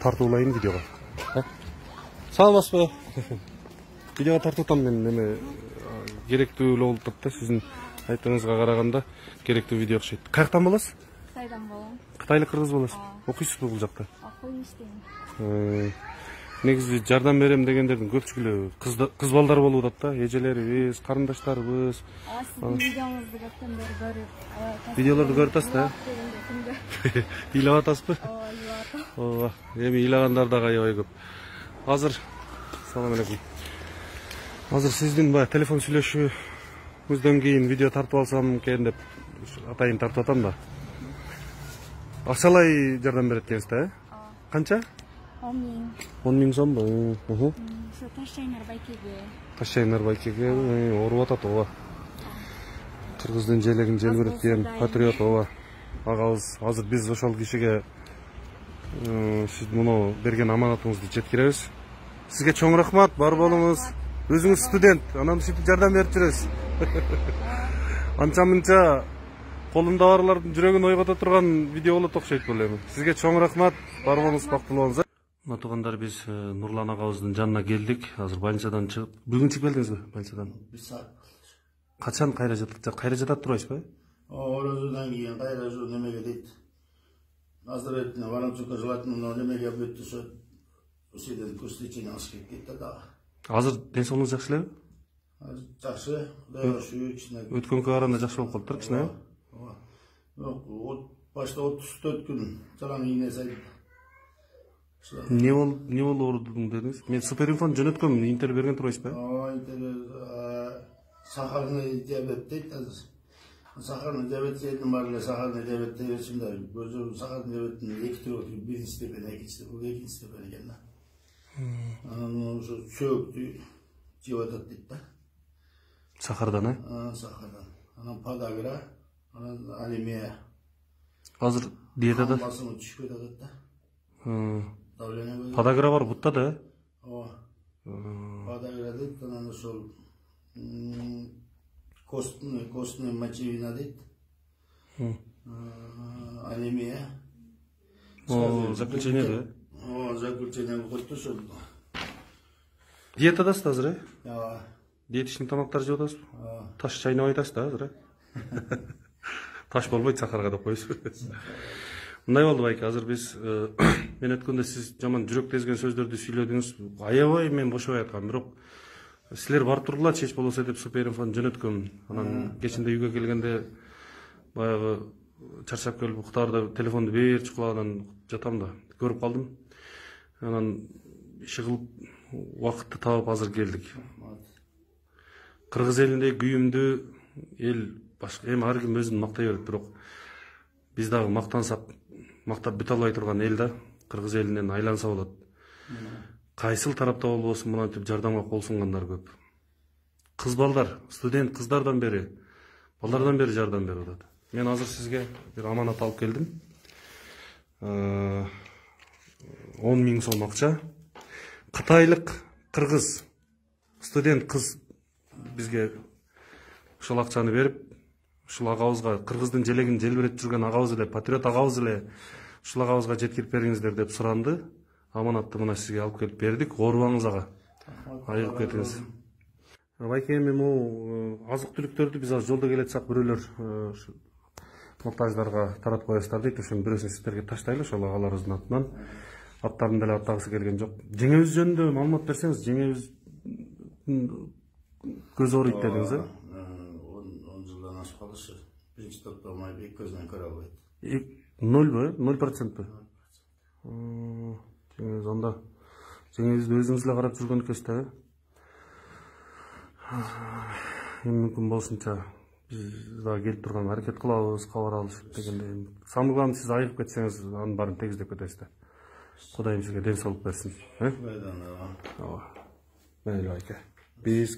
тартуулайын видеого. Саламатсызбы? Видеого тартып атам мен неме керектүү болуп атат да, сиздин айтыңызга караганда керектүү видео окшойт. Каяктан боласыз? Кытайдан болом. Кытайлык кыргыз боласыз. Окуйсузбу бул жакта? Окуйм, иштейм. Негизи жардам берем дегендердин көпчүлүгү кыз балдар болуп атат да, эжелерибиз, карындаштарыбыз. Сиздин видеоңузду көптөн бери көрүп, Видеолорду көрүп атасыз да? Ыйлап атасызбы? Ооба, эми ыйлагандар дагы аябай көп. Азыр, салам алейкум. Азыр сиздин баягы телефон сүйлөшүүбүздөн кийин видео тартып алсам экен деп атайын тартып атам да. Акчалай жардам берет экенсиз да, Канча? 10 миң. 10 миң сомбу? Ошо Ташчайнар байкеге. Ташчайнар байкеге ооруп атат, ооба. Кыргыздын желегин желбиреткен патриот, ооба. Агабыз, азыр биз ошол кишиге сиз муну берген аманатыңызды жеткиребиз. Сизге чоң рахмат, бар болуңуз. Өзүңүз студент, анан ушинтип жардам берип жүрөсүз. Анча-мынча колунда барлардын жүрөгүн ойгото турган видео болот окшойт бул эми. Сизге чоң рахмат, бар болуңуз, бактылуу болуңуз. Туугандар, биз Нурлан агабыздын жанына келдик. Азыр больницадан чыгып, бүгүн чыгып келдиңизби больницадан? 1 саат. Качан кайра жатат турасызбы? Оразадан кийин кайра ушу немеге дейт. Наздравительно Воронцовка желательно немеге бүттү ошо. Ушеден лечение алыш керек дейт да. Азыр ден соолугуңуз жакшы элеби? Жакшы, Кудайга шүгүр кичине. Өткөнгө караганда жакшы болуп калыптыр кичине. Ооба. Бирок башта 34 күн жалаң ийне сайып. Не болуп оорудуң дедиңиз? Мен суперинфон жөнөткөм, интервью берген турбайсызбы? Интервью сахарный диабет дейт азыр. Сахарный диабет дедим бар эле, сахарный диабет дебесимде. Өзү сахарный диабеттин 2 түрү, биринчи степен, экинчи степен экен да. Анан ошо чөктү жеп атат дейт да. Сахардан, Сахардан. Анан подагра, анан анемия. Азыр диетада басымы түшүп кетет да. Подагра бар бутта да? Ооба. Подагра дейт, анан ошол костный мочевина дейт. Анемия. Заключение да? Заключение койту ошол. Диетадасыз азыр, Ооба. Диетичный тамактар жеп атасыз? Таш чайнап айтасыз да азыр, Таш болбойт сахарга деп коесуз. Мындай болду байке, азыр биз мен өткөндө сиз жаман жүрөк тезген сөздөрдү сүйлөдүңүз. Аябай мен бошобой аткам, бирок силер барып тургула, чеч болбосо деп суперинфон жөнөткөм. Анан кечинде үйгө келгенде баягы чарчап келип уктаарда телефонду бер чукулаган жатам да, көрүп калдым. Анан иши кылып убакытты таап азыр келдик. Кыргыз элинде күйүмдүү эл башка эми ар ким өзүн мактай берет, бирок биз дагы мактансак мактап бүтө албай турган эл да, кыргыз элинен айланса болот. Кайсыл тарапта болбосун мынантип жардамга кол сунгандар көп. Кыз балдар, студент кыздардан бери, балдардан бери жардам берип атат. Мен азыр сизге бир аманат алып келдим. 10 миң сом акча. Кытайлык кыргыз студент кыз бизге ушул акчаны берип, ушул агабызга, кыргыздын желегин желбиретип жүргөн агабыз эле, патриот агабыз эле ушул агабызга жеткирип бериңиздер деп суранды. Аманатты мына сизге алып келип бердик. Оорубаңыз ага. Айыгып кетиңиз. Байке, эми могу азык түлүктөрдү биз азыр жолдо келатсак бирөөлөр муктаждарга таратып коесуздар дейт. Ошонун бирөөсүн сиздерге таштайлы, ошол агаларыбыздын атынан. Аттарын деле аттагысы келген жок. Жеңебиз жөнүндө маалымат берсеңиз, жеңебиз көз ооруйт дедиңиз, 10 жылдан ашып калышы. Биринчи топто майбек көзүнөн көрө албайт. 0 0%? Жеңебиз анда жеңебизди өзүңүз эле карап жүргөн экенсиз да. Эми мүмкүн болушунча биз дагы келип турганга аракет кылабыз, кабар алышып дегенде. Самый главный сиз айыгып кетсеңиз, анын баарын тегиздеп кетесиз да. Кудайым сизге ден соолук берсин. Ооба. Мейли байке. Биз